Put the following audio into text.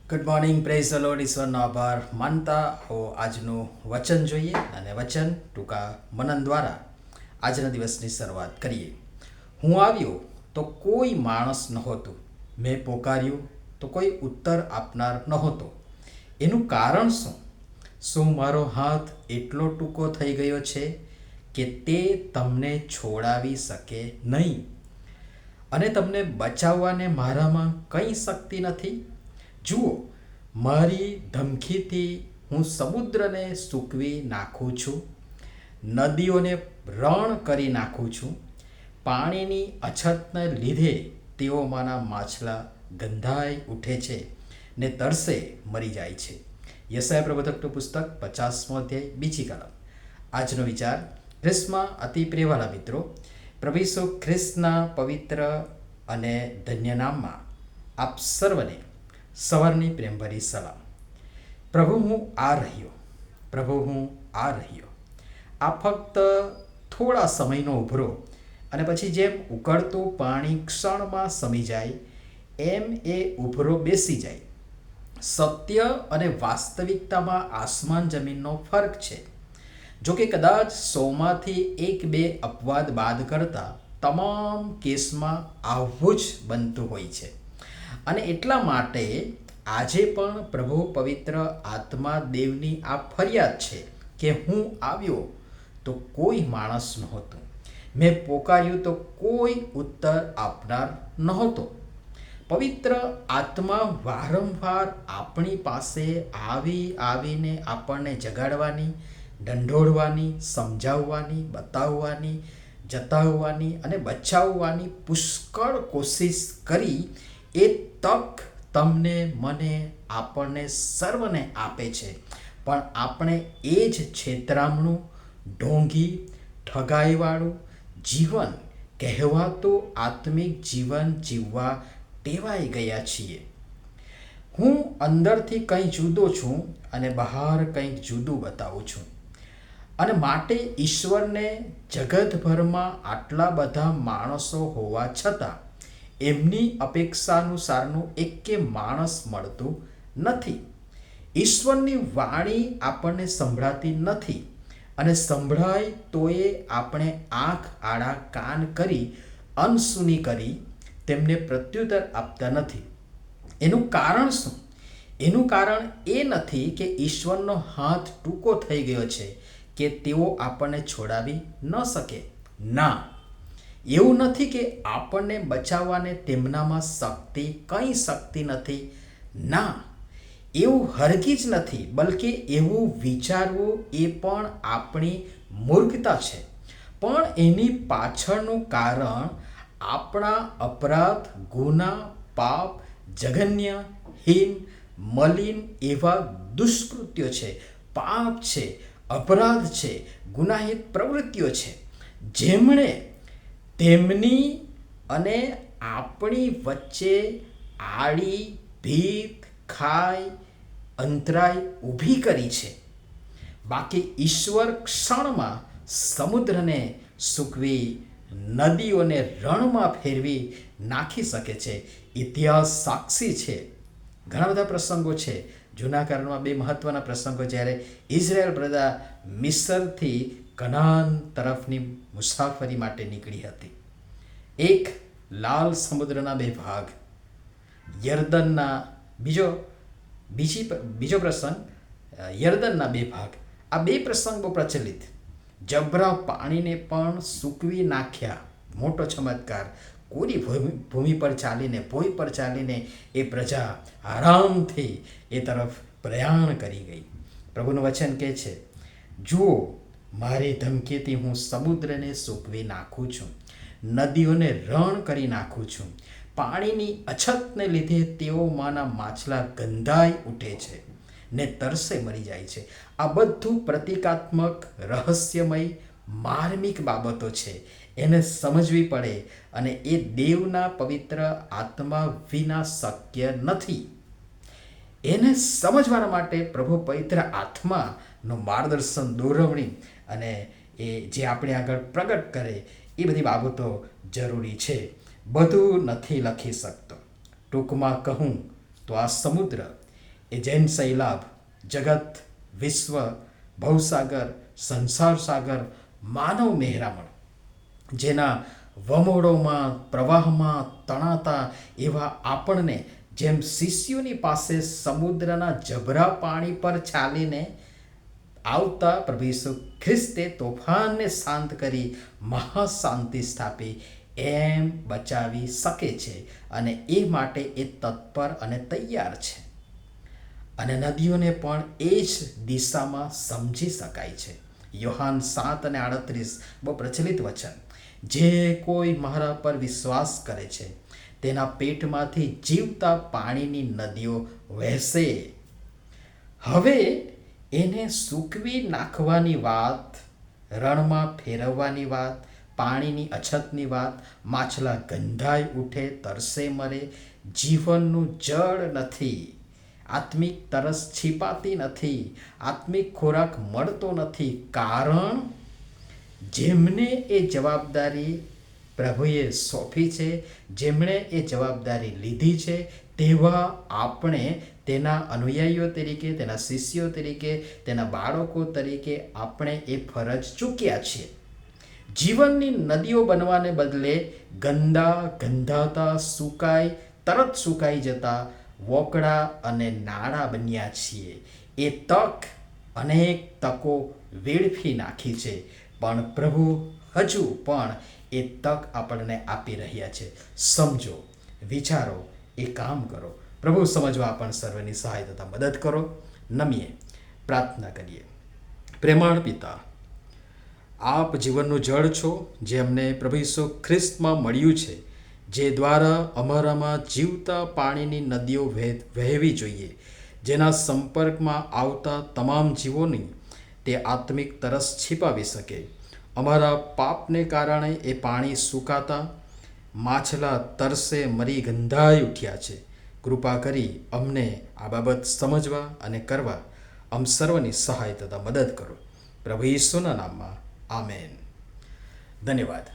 Good morning, praise the lord. ઈશ્વરનો આભાર માનતા હો આજનું વચન જોઈએ અને વચન ટૂંકા મનન દ્વારા આજના દિવસની શરૂઆત કરીએ. હું આવ્યો તો કોઈ માણસ નહોતું, મેં પોકાર્યું તો કોઈ ઉત્તર આપનાર નહોતો. એનું કારણ શું? શું મારો હાથ એટલો ટૂંકો થઈ ગયો છે કે તે તમને છોડાવી શકે નહીં અને તમને બચાવવાને મારામાં કંઈ શક્તિ નથી? જુઓ, મારી ધમકીથી હું સમુદ્રને સૂકવી નાખું છું, નદીઓને રણ કરી નાખું છું. પાણીની અછતને લીધે તેઓમાંના માછલા ગંધાઈ ઉઠે છે ને તરસે મરી જાય છે. યશાયા પ્રવચકનું પુસ્તક 50મો અધ્યાય બીજી કલમ. આજનો વિચાર. ખ્રિસ્તમાં અતિ પ્રિયવાલા મિત્રો, પ્રભુ ઈસુ ખ્રિસ્તના પવિત્ર અને ધન્ય નામમાં આપ સર્વને સવારની પ્રેમભરી સલામ. પ્રભુ હું આ રહ્યો, પ્રભુ હું આ રહ્યો. આ ફક્ત થોડા સમયનો ઉભરો અને પછી જેમ ઉકળતું પાણી ક્ષણમાં સમી જાય એમ એ ઉભરો બેસી જાય. સત્ય અને વાસ્તવિકતામાં આસમાન જમીનનો ફરક છે. જોકે કદાચ 100માંથી 1-2 અપવાદ બાદ કરતાં તમામ કેસમાં આવું જ બનતું હોય છે. અને એટલા માટે આજે પણ પ્રભુ પવિત્ર આત્મા દેવની આ ફરિયાદ છે કે હું આવ્યો તો કોઈ માણસ નહોતું, મેં પોકાર્યું તો કોઈ ઉત્તર આપનાર નહોતો. પવિત્ર આત્મા વારંવાર આપણી પાસે આવીને આપણને જગાડવાની, ઢંઢોળવાની, સમજાવવાની, બતાવવાની, જતાવવાની અને બચાવવાની પુષ્કળ કોશિશ કરી એ તક તમને, મને, આપણને સર્વને આપે છે. પણ આપણે એ જ છેતરામણું, ઢોંગી, ઠગાઈવાળું જીવન કહેવાતું આત્મિક જીવન જીવવા ટેવાઈ ગયા છીએ. હું અંદરથી કંઈ જુદો છું અને બહાર કંઈક જુદું બતાવું છું. અને માટે ઈશ્વરને જગતભરમાં આટલા બધા માણસો હોવા છતાં એમની અપેક્ષાનુસારનું એકે માણસ મળતું નથી. ઈશ્વરની વાણી આપણને સંભળાતી નથી અને સંભળાય તોય આપણે આંખ આડા કાન કરી અનસુની કરી તેમને પ્રત્યુત્તર આપતા નથી. એનું કારણ શું? એનું કારણ એ નથી કે ઈશ્વરનો હાથ ટૂંકો થઈ ગયો છે કે તેઓ આપણને છોડાવી ન શકે. ના, એવું નથી કે આપણને બચાવવાને તેમનામાં કંઈ શક્તિ નથી. ના, એવું હરગીજ નથી. બલકે એવું વિચારવું એ પણ આપણી મૂર્ખતા છે. પણ એની પાછળનું કારણ આપણા અપરાધ, ગુના, પાપ, જઘન્ય, હીન, મલિન એવા દુષ્કૃત્યો છે, પાપ છે, અપરાધ છે, ગુનાહિત પ્રવૃત્તિઓ છે, જેમણે તેમની અને આપણી વચ્ચે આડી, ભીત, ખાઈ, અંતરાય ઊભી કરી છે. બાકી ઈશ્વર ક્ષણમાં સમુદ્રને સૂકવી, નદીઓને રણમાં ફેરવી નાખી શકે છે. ઇતિહાસ સાક્ષી છે. ઘણા બધા પ્રસંગો છે. જૂના કાળમાં 2 મહત્વના પ્રસંગો જ્યારે ઇઝરાયલ પ્રજા મિસ્રથી કનાન તરફની મુસાફરી માટે નીકળી હતી. એક લાલ સમુદ્રના 2 ભાગ, યર્દનના બીજો પ્રસંગ, યર્દનના 2 ભાગ. આ 2 પ્રસંગ બહુ પ્રચલિત. જબરા પાણીને પણ સૂકવી નાખ્યા. મોટો ચમત્કાર. કોરી ભૂમિ પર ચાલીને, ભોય પર ચાલીને એ પ્રજા આરામથી એ તરફ પ્રયાણ કરી ગઈ. પ્રભુનું વચન કહે છે, જુઓ, મારી ધમકીથી હું સમુદ્રને સૂકવી નાખું છું, નદીઓને રણ કરી નાખું છું. પાણીની અછતને લીધે તેઓમાંના માછલા ગંધાઈ ઉઠે છે ને તરસે મરી જાય છે. આ બધું પ્રતિકાત્મક, રહસ્યમય, માર્મિક બાબતો છે. એને સમજવી પડે અને એ દેવના પવિત્ર આત્મા વિના શક્ય નથી. એને સમજવાના માટે પ્રભુ પવિત્ર આત્માનું માર્ગદર્શન, દોરવણી અને એ જે આપણે આગળ પ્રગટ કરે એ બધી બાબતો જરૂરી છે. બધું નથી લખી શકતો. ટૂંકમાં કહું તો આ સમુદ્ર એ જૈન સૈલાબ, જગત, વિશ્વ, ભવસાગર, સંસાર સાગર, માનવ મહેરામણ, જેના વમોળોમાં પ્રવાહમાં તણાતા એવા આપણને જેમ શિષ્યોની પાસે સમુદ્રના જબરા પાણી પર ચાલીને આવતા પ્રભુ ઈસુ ખ્રિસ્તે તોફાનને શાંત કરી મહાશાંતિ સ્થાપી એમ બચાવી શકે છે. અને એ માટે એ તત્પર અને તૈયાર છે. અને નદીઓને પણ એ જ દિશામાં સમજી શકાય છે. યોહાન 7:38 બહુ પ્રચલિત વચન. જે કોઈ મારા પર વિશ્વાસ કરે છે તેના પેટમાંથી જીવતા પાણીની નદીઓ વહેશે. હવે એને સૂકવી નાખવાની વાત, રણમાં ફેરવવાની વાત, પાણીની અછતની વાત, માછલા ગંધાઈ ઉઠે, તરસે મરે, જીવનનું જળ નથી, આત્મિક તરસ છીપાતી નથી, આત્મિક ખોરાક મળતો નથી. કારણ જેમને એ જવાબદારી પ્રભુએ સોંપી છે, જેમણે એ જવાબદારી લીધી છે, તેવા આપણે તેના અનુયાયીઓ તરીકે, તેના શિષ્યો તરીકે, તેના બાળકો તરીકે આપણે એ ફરજ ચૂક્યા છીએ. જીવનની નદીઓ બનવાને બદલે ગંદા, ગંધાતા, તરત સુકાઈ જતા વોકડા અને નાળા બન્યા છીએ. એ અનેક તકો વેડફી નાખી છે, પણ પ્રભુ હજુ પણ એ તક આપણને આપી રહ્યા છે. સમજો, વિચારો, એ કામ કરો. પ્રભુ સમજવા આપણ સર્વની સહાય તથા મદદ કરો. નમીએ પ્રાર્થના કરીએ. પ્રેમાળ પિતા, આપ જીવનનું જળ છો, જે અમને પ્રભુ ઈસુ ખ્રિસ્તમાં મળ્યું છે, જે દ્વારા અમારામાં જીવતા પાણીની નદીઓ વહેવી જોઈએ, જેના સંપર્કમાં આવતા તમામ જીવોની તે આત્મિક તરસ છીપાવી શકે. અમારા પાપને કારણે એ પાણી સુકાતા માછલા તરસે મરી ગંધાઈ ઉઠ્યા છે. કૃપા કરી અમને આ બાબત સમજવા અને કરવા સર્વની સહાય તથા મદદ કરો. પ્રભુ ઈસુના નામમાં આમેન. ધન્યવાદ.